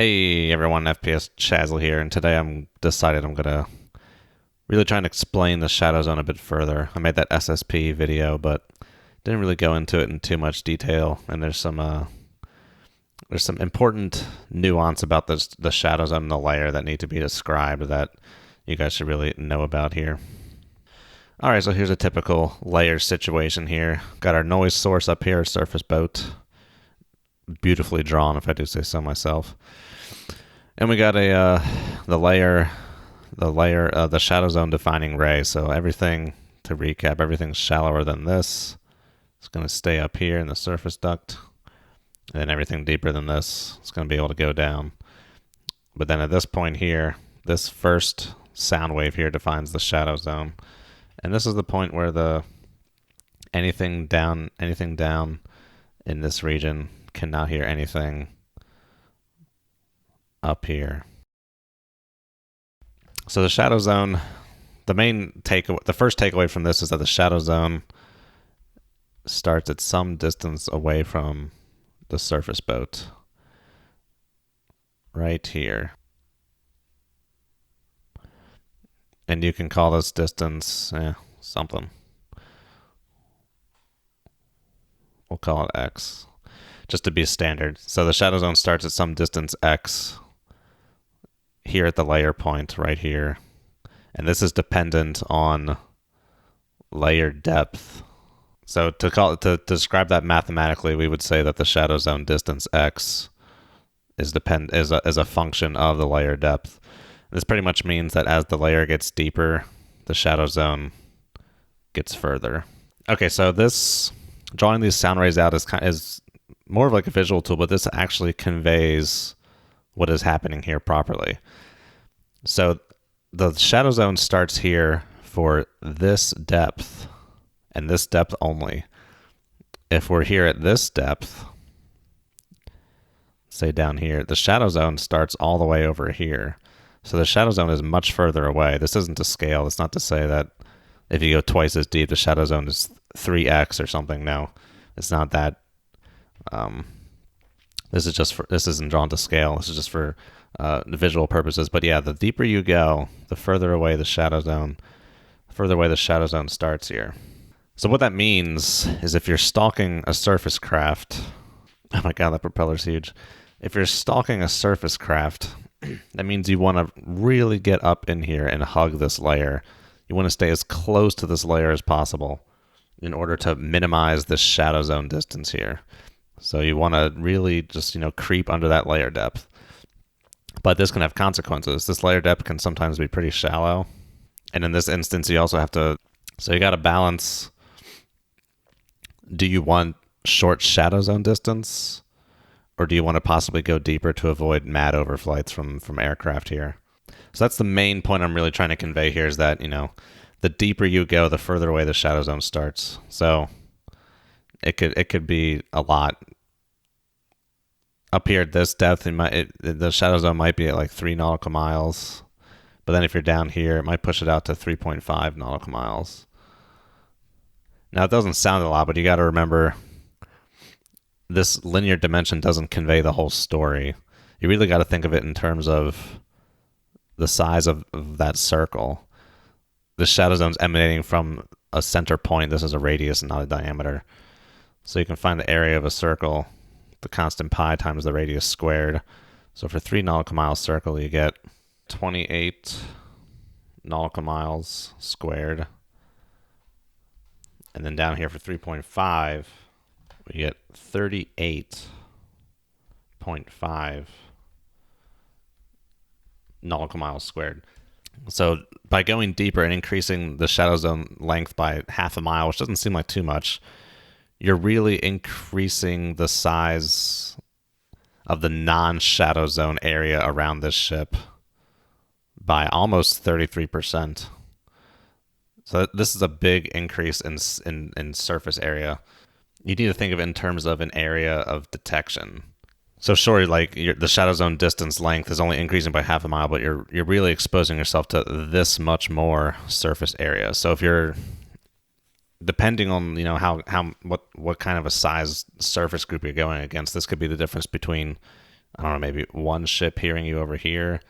Hey everyone, FPS Chazzle here, and today I'm gonna really try and explain the shadow zone a bit further. I made that SSP video, but didn't really go into it in too much detail, and there's some important nuance about the shadow zone and the layer that need to be described that you guys should really know about here. Alright, so here's a typical layer situation here. Got our noise source up here, surface boat. Beautifully drawn, if I do say so myself. And we got the shadow zone defining ray. So everything, to recap, everything's shallower than this. It's going to stay up here in the surface duct. And then everything deeper than this is going to be able to go down. But then at this point here, this first sound wave here defines the shadow zone. And this is the point where anything down in this region cannot hear anything up here. So the shadow zone, the first takeaway from this is that the shadow zone starts at some distance away from the surface boat. Right here. And you can call this distance something. We'll call it X, just to be standard. So the shadow zone starts at some distance X here at the layer point right here. And this is dependent on layer depth. So to describe that mathematically, we would say that the shadow zone distance X is a function of the layer depth. This pretty much means that as the layer gets deeper, the shadow zone gets further. Okay, so drawing these sound rays out is more of like a visual tool, but this actually conveys what is happening here properly. So the shadow zone starts here for this depth and this depth only. If we're here at this depth, say down here, the shadow zone starts all the way over here. So the shadow zone is much further away. This isn't to scale. It's not to say that if you go twice as deep, the shadow zone is 3x or something. No, it's not that. This isn't drawn to scale. This is just for visual purposes. But yeah, the deeper you go, the further away the shadow zone starts here. So what that means is if you're stalking a surface craft, oh my god, that propeller's huge. If you're stalking a surface craft, that means you want to really get up in here and hug this layer. You want to stay as close to this layer as possible in order to minimize this shadow zone distance here. So you want to really just, creep under that layer depth. But this can have consequences. This layer depth can sometimes be pretty shallow. And in this instance, you also have to, so you got to balance, do you want short shadow zone distance? Or do you want to possibly go deeper to avoid mad overflights from aircraft here? So that's the main point I'm really trying to convey here is that, the deeper you go, the further away the shadow zone starts. So it could be a lot. Up here at this depth, the shadow zone might be at like 3 nautical miles. But then if you're down here, it might push it out to 3.5 nautical miles. Now, it doesn't sound a lot, but you got to remember, this linear dimension doesn't convey the whole story. You really got to think of it in terms of the size of that circle. The shadow zone's emanating from a center point. This is a radius, not a diameter. So you can find the area of a circle, the constant pi times the radius squared. So for 3 nautical mile circle, you get 28 nautical miles squared. And then down here for 3.5, we get 38.5 nautical miles squared. So by going deeper and increasing the shadow zone length by half a mile, which doesn't seem like too much, you're really increasing the size of the non-shadow zone area around this ship by almost 33%. So this is a big increase in surface area. You need to think of it in terms of an area of detection. So sure, like the shadow zone distance length is only increasing by half a mile, but you're really exposing yourself to this much more surface area. So if you're depending on what kind of a size surface group you're going against, this could be the difference between I don't know, maybe one ship hearing you over here,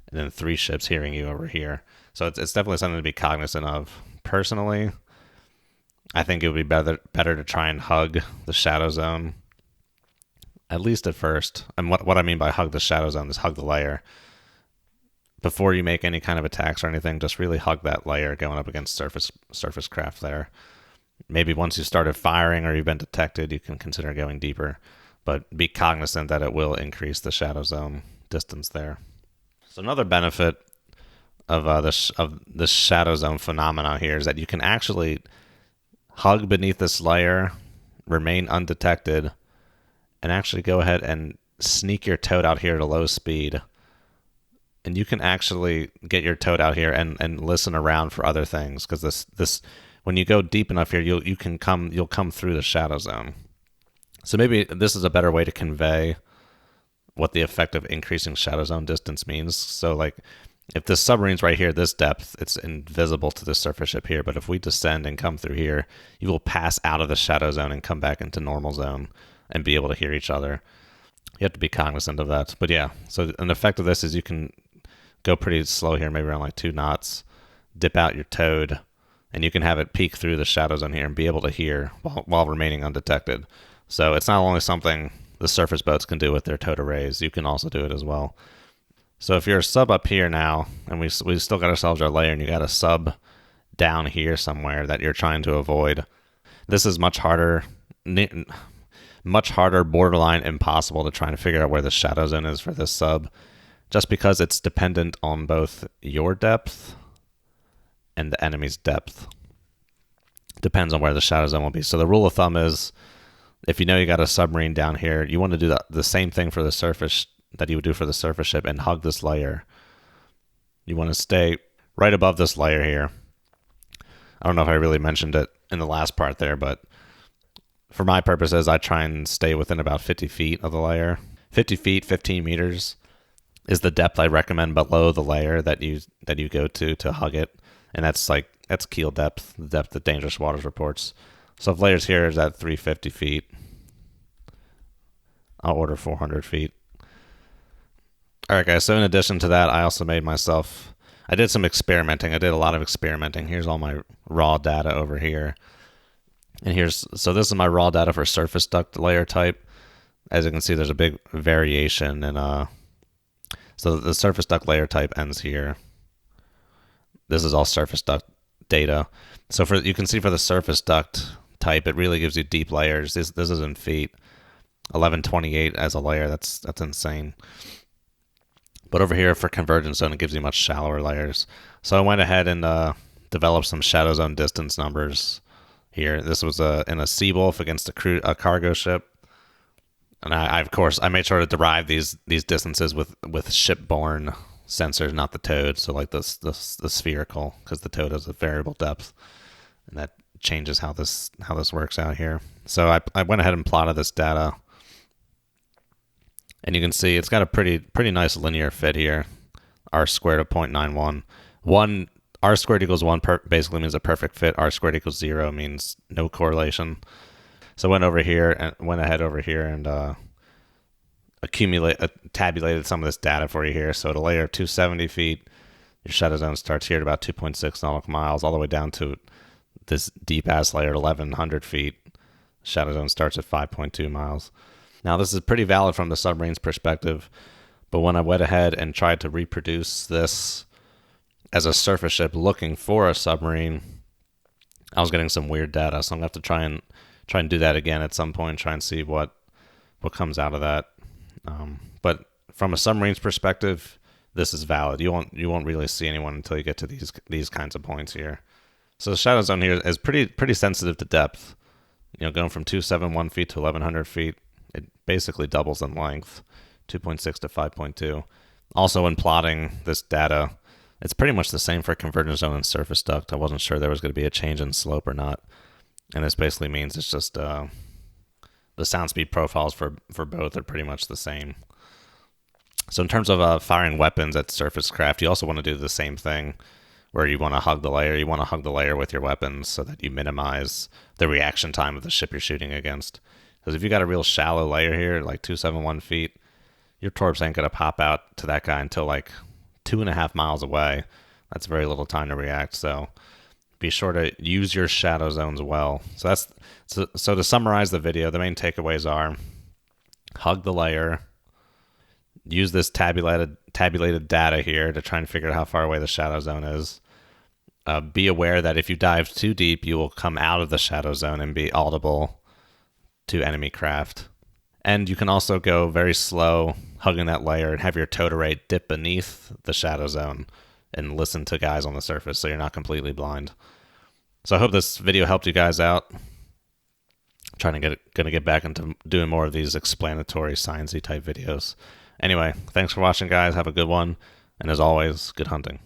and then three ships hearing you over here. So it's definitely something to be cognizant of. Personally, I think it would be better to try and hug the shadow zone, at least at first. And what I mean by hug the shadow zone is hug the layer. Before you make any kind of attacks or anything, just really hug that layer going up against surface craft there. Maybe once you started firing or you've been detected, you can consider going deeper. But be cognizant that it will increase the shadow zone distance there. So another benefit of this shadow zone phenomena here is that you can actually hug beneath this layer, remain undetected, and actually go ahead and sneak your toad out here at a low speed. And you can actually get your toad out here and listen around for other things, because this when you go deep enough here, you'll come through the shadow zone. So maybe this is a better way to convey what the effect of increasing shadow zone distance means. So like if the submarine's right here at this depth, it's invisible to the surface ship here. But if we descend and come through here, you will pass out of the shadow zone and come back into normal zone and be able to hear each other. You have to be cognizant of that. But yeah, so an effect of this is you can go pretty slow here, maybe around like 2 knots, dip out your toad, and you can have it peek through the shadow zone here and be able to hear while remaining undetected. So it's not only something the surface boats can do with their towed arrays, you can also do it as well. So if you're a sub up here now, and we still got ourselves our layer, and you got a sub down here somewhere that you're trying to avoid, this is much harder, borderline impossible to try and figure out where the shadow zone is for this sub, just because it's dependent on both your depth and the enemy's depth. Depends on where the shadow zone will be. So the rule of thumb is, if you know you got a submarine down here, you want to do the same thing for the surface that you would do for the surface ship and hug this layer. You want to stay right above this layer here. I don't know if I really mentioned it in the last part there, but for my purposes, I try and stay within about 50 feet of the layer. 50 feet, 15 meters is the depth I recommend below the layer that you go to hug it. And that's keel depth, the depth that Dangerous Waters reports. So if layers here is at 350 feet, I'll order 400 feet. All right, guys, so in addition to that, I also I did some experimenting. I did a lot of experimenting. Here's all my raw data over here. And so this is my raw data for surface duct layer type. As you can see, there's a big variation. So the surface duct layer type ends here. This is all surface duct data. So you can see for the surface duct type, it really gives you deep layers. This is in feet. 1128 as a layer. That's insane. But over here for convergence zone, it gives you much shallower layers. So I went ahead and developed some shadow zone distance numbers here. This was in a Seawolf against a cargo ship. And I made sure to derive these distances with shipborne sensors, not the toad. So like the spherical, because the toad has a variable depth, and that changes how this works out here. So I went ahead and plotted this data, and you can see it's got a pretty nice linear fit here. R squared of 0.91. R squared equals 1 basically means a perfect fit. R squared equals 0 means no correlation. So I went ahead over here and tabulated some of this data for you here. So at a layer of 270 feet, your shadow zone starts here at about 2.6 nautical miles, all the way down to this deep ass layer at 1100 feet. Shadow zone starts at 5.2 miles. Now this is pretty valid from the submarine's perspective, but when I went ahead and tried to reproduce this as a surface ship looking for a submarine, I was getting some weird data. So I'm gonna have to try and do that again at some point, try and see what comes out of that. But from a submarine's perspective, this is valid. You won't really see anyone until you get to these kinds of points here. So the shadow zone here is pretty sensitive to depth. Going from 271 feet to 1100 feet, it basically doubles in length, 2.6 to 5.2. Also, when plotting this data, it's pretty much the same for convergence zone and surface duct. I wasn't sure there was going to be a change in slope or not. And this basically means it's just the sound speed profiles for both are pretty much the same. So in terms of firing weapons at surface craft, you also want to do the same thing where you want to hug the layer. You want to hug the layer with your weapons so that you minimize the reaction time of the ship you're shooting against. Because if you got a real shallow layer here, like 271 feet, your torps ain't going to pop out to that guy until like 2.5 miles away. That's very little time to react, so be sure to use your shadow zones well. So to summarize the video, the main takeaways are: hug the layer, use this tabulated data here to try and figure out how far away the shadow zone is. Be aware that if you dive too deep, you will come out of the shadow zone and be audible to enemy craft. And you can also go very slow, hugging that layer, and have your total rate dip beneath the shadow zone and listen to guys on the surface so you're not completely blind. So I hope this video helped you guys out. I'm trying to get back into doing more of these explanatory, sciencey type videos. Anyway, thanks for watching, guys. Have a good one. And as always, good hunting.